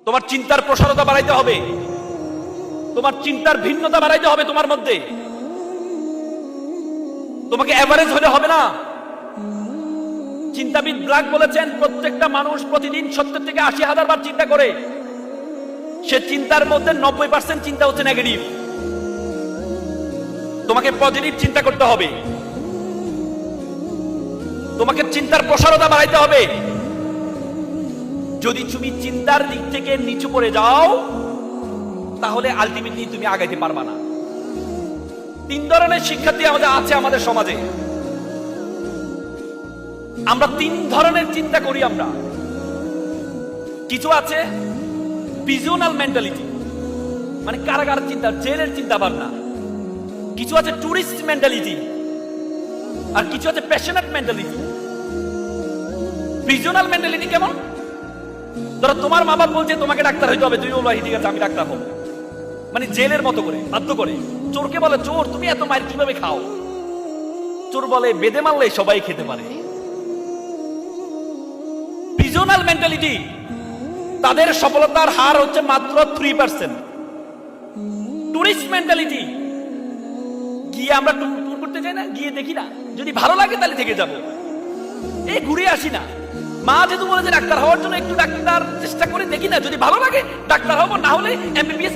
তোমার চিন্তার প্রসারতা বাড়াইতে হবে, তোমার চিন্তার ভিন্নতা বাড়াইতে হবে তোমার মধ্যে। তোমাকে এভারেজ হলে হবে না। চিন্তাবিদ ব্ল্যাক বলেছেন প্রত্যেকটা মানুষ প্রতিদিন 70 থেকে 80,000 বার চিন্তা করে। সে চিন্তার মধ্যে 90% চিন্তা হচ্ছে নেগেটিভ। তোমাকে পজিটিভ চিন্তা করতে হবে, তোমাকে চিন্তার প্রসারতা বাড়াইতে হবে। যদি তুমি চিন্তার দিক থেকে নিচু করে যাও তাহলে আলটিমেটলি তুমি আগাইতে পারবা না। 3 ধরনের শিক্ষার্থী আমাদের আছে আমাদের সমাজে। আমরা 3 ধরনের চিন্তা করি। আমরা কিছু আছে প্রিজনাল মেন্টালিটি, মানে কারাগার চিন্তা, জেলের চিন্তা ভাবনা। কিছু আছে টুরিস্ট মেন্টালিটি, আর কিছু আছে প্যাশনেট মেন্টালিটি। প্রিজনাল মেন্টালিটি কেমন? ধরো তোমার মা বাবা বলছে তোমাকে ডাক্তার হইতে হবে, তুমি বলো ঠিক আছে আমি ডাক্তার হবো, মানে জেলের মতো করে বাধ্য করে। চোরকে বলে চোর তুমি এত মাইর কিভাবে খাও? চোর বলে বেদে মারলে সবাই খেতে পারে। প্রিজনাল মেন্টালিটি, তাদের সফলতার হার হচ্ছে মাত্র 3%। টুরিস্ট মেন্টালিটি, গিয়ে আমরা ট্যুর করতে যাই না, গিয়ে দেখি না, যদি ভালো লাগে তাহলে থেকে যাবো, এই ঘুরে আসি না। মা যেহেতু বলেছে ডাক্তার হওয়ার জন্য একটু ডাক্তার চেষ্টা করে দেখি না, যদি ভালো লাগে ডাক্তার হবো, না হলে এমবিবিএস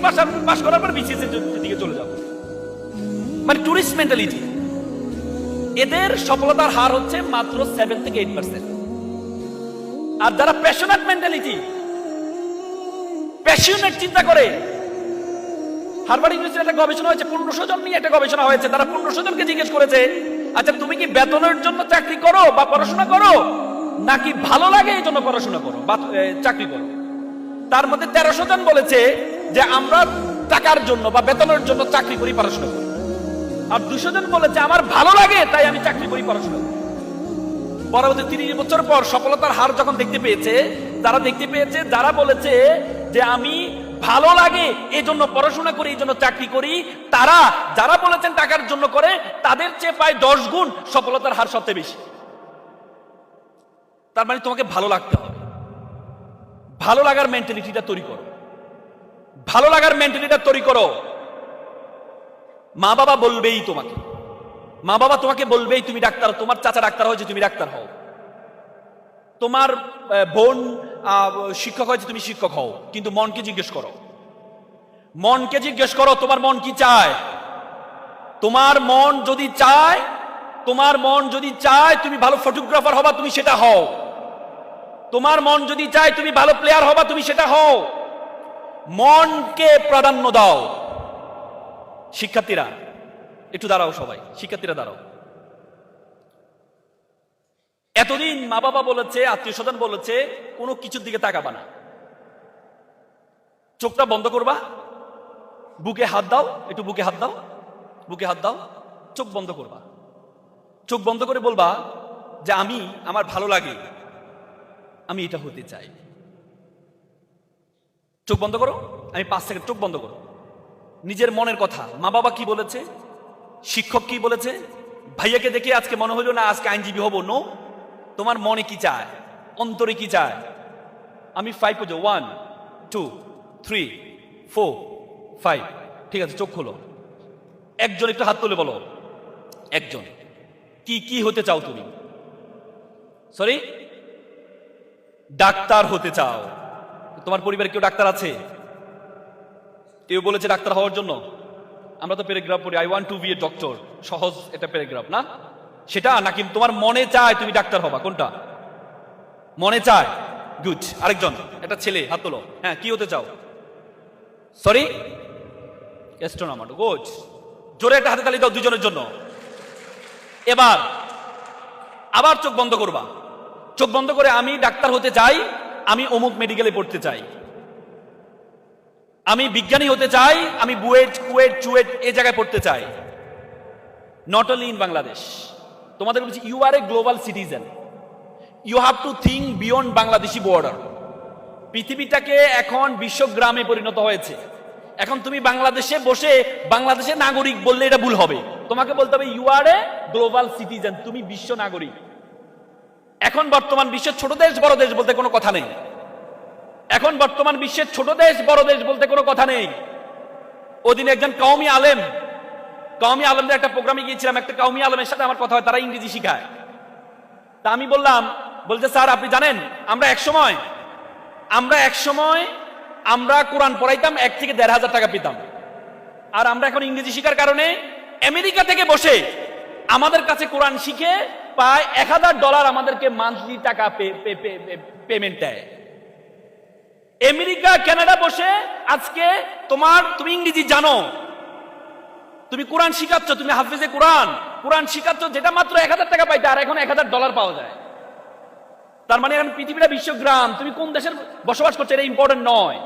পাস করার পর বিসিএস এর দিকে চলে যাবো। মানে টুরিস্ট মেন্টালিটি, এদের সফলতার হার হচ্ছে মাত্র 7 থেকে 8%। আর যারা প্যাশনেট মেন্টালিটি, প্যাশনেট চিন্তা করে, হার্ভার্ড ইউনিভার্সিটির একটা গবেষণা হয়েছে, 1500 জন নিয়ে একটা গবেষণা হয়েছে। তারা 1500 জনকে জিজ্ঞেস করেছে, আচ্ছা তুমি কি বেতনের জন্য চাকরি করো বা পড়াশোনা করো, নাকি ভালো লাগে এই জন্য পড়াশোনা করো বা চাকরি করো? তার মধ্যে 1300 জন বলেছে যে আমরা টাকার জন্য বা বেতনের জন্য চাকরি করি, পড়াশোনা করি। আর 200 জন বলেছে আমার ভালো লাগে তাই আমি চাকরি করি, পড়াশোনা করি। পরবর্তী 30 বছর পর সফলতার হার যখন দেখতে পেয়েছে, তারা দেখতে পেয়েছে যারা বলেছে যে আমি ভালো লাগে এই জন্য পড়াশোনা করি, এই জন্য চাকরি করি, তারা যারা বলেছেন টাকার জন্য করে, তাদের চেয়ে প্রায় 10 গুণ সফলতার হার সবচেয়ে বেশি। তার মানে তোমাকে ভালো লাগতে হবে, ভালো লাগার মেন্টালিটিটা তৈরি করো, ভালো লাগার মেন্টালিটিটা তৈরি করো। মা বাবা বলবেই তোমাকে, মা বাবা তোমাকে বলবেই তুমি ডাক্তার, তোমার চাচা ডাক্তার হয়েছে তুমি ডাক্তার হও, তোমার বোন শিক্ষক হয়েছে তুমি শিক্ষক হও। কিন্তু মনকে জিজ্ঞেস করো, মনকে জিজ্ঞেস করো তোমার মন কি চায়। তোমার মন যদি চায়, তোমার মন যদি চায় তুমি ভালো ফটোগ্রাফার হবা, তুমি সেটা হও। তোমার মন যদি চায় তুমি ভালো প্লেয়ার হবা, তুমি সেটা হও। মনকে প্রাধান্য দাও। শিক্ষার্থীরা একটু দাঁড়াও, সবাই শিক্ষার্থীরা দাঁড়াও। এতদিন মা বাবা বলেছে, আত্মীয় স্বজন বলেছে কোনো কিছুর দিকে তাকাবা না, চোখটা বন্ধ করবা, বুকে হাত দাও, একটু বুকে হাত দাও, বুকে হাত দাও, চোখ বন্ধ করবা। চোখ বন্ধ করে বলবা যে আমি, আমার ভালো লাগে, আমি এটা হতে চাই। চোখ বন্ধ করো, আমি 5 সেকেন্ড, চোখ বন্ধ করো। নিজের মনের কথা, মা বাবা কি বলেছে, শিক্ষক কি বলেছে, ভাইয়াকে দেখে আজকে মনে হলো না আজকে আইনজীবী হবো, নো। তোমার মনে কি চায়, অন্তরে কি চায়? আমি 5 পর্যন্ত, 1 2 3 4 5। ঠিক আছে, চোখ খোলো। একজন একটু হাত তুলে বলো, একজন কি কি হতে চাও তুমি? সরি, ডাক্তার হতে চাও। তোমার পরিবারে কেউ ডাক্তার আছে? কেউ বলেছে ডাক্তার হওয়ার জন্য? আমরা তো প্যারাগ্রাফ পড়ি, I want to be a doctor, সহজ এটা প্যারাগ্রাফ না, সেটা নাকি তোমার মনে চায় তুমি ডাক্তার হবা? কোনটা মনে চায়? গুড। আরেকজন, একটা ছেলে হাত তোলো, হ্যাঁ কি হতে চাও? Sorry, astronomer. গুড, জোরে একটা হাতে তালি দাও দুজনের জন্য। এবার আবার চোখ বন্ধ করবা, চোখ বন্ধ করে আমি ডাক্তার হতে চাই, আমি অমুক মেডিকেলে পড়তে চাই, আমি বিজ্ঞানী হতে চাই, আমি বুয়েট কুয়েট চুয়েট এই জায়গায় পড়তে চাই। নট অনলি ইন বাংলাদেশ, তোমাদের বলছি you are a global citizen, you have to think beyond Bangladeshi border. পৃথিবীটাকে এখন বিশ্বগ্রামে পরিণত হয়েছে। এখন তুমি বাংলাদেশে বসে বাংলাদেশের নাগরিক বললে এটা ভুল হবে, তোমাকে বলতে হবে you are a global citizen, তুমি বিশ্ব নাগরিক। এখন বর্তমান বিশ্বের ছোট দেশ বড় দেশ বলতে কোনো কথা নেই। এখন বর্তমান বিশ্বের ছোট দেশ বড় দেশ বলতে কোনো কথা নেই। ওদিন একজন কওমি আলেমদের একটা প্রোগ্রামে গিয়েছিলাম, একটা কওমি আলেমের সাথে আমার কথা হয়, তারা ইংরেজি শিখায়। তা আমি বললাম, বলতে স্যার আপনি জানেন আমরা এক সময় আমরা কোরআন পড়াইতাম 1 থেকে 1,500 টাকা পেতাম, আর আমরা এখন ইংরেজি শিখার কারণে আমেরিকা থেকে বসে আমাদের কাছে কোরআন শিখে প্রায় $1,000 আমাদেরকে মান্থলি টাকা পেমেন্ট দেয়। আমেরিকা কানাডা বসে আজকে তুমি ইংরেজি জানো, তুমি কোরআন শিখাচ্ছ, তুমি হাফিজে কোরআন শিখাচ্ছ, যেটা মাত্র 1,000 টাকা পাইতে, আর এখন $1,000 পাওয়া যায়। তার মানে এখন পৃথিবীটা বিশ্বগ্রাম, তুমি কোন দেশের বসবাস করছো এটা ইম্পর্টেন্ট নয়।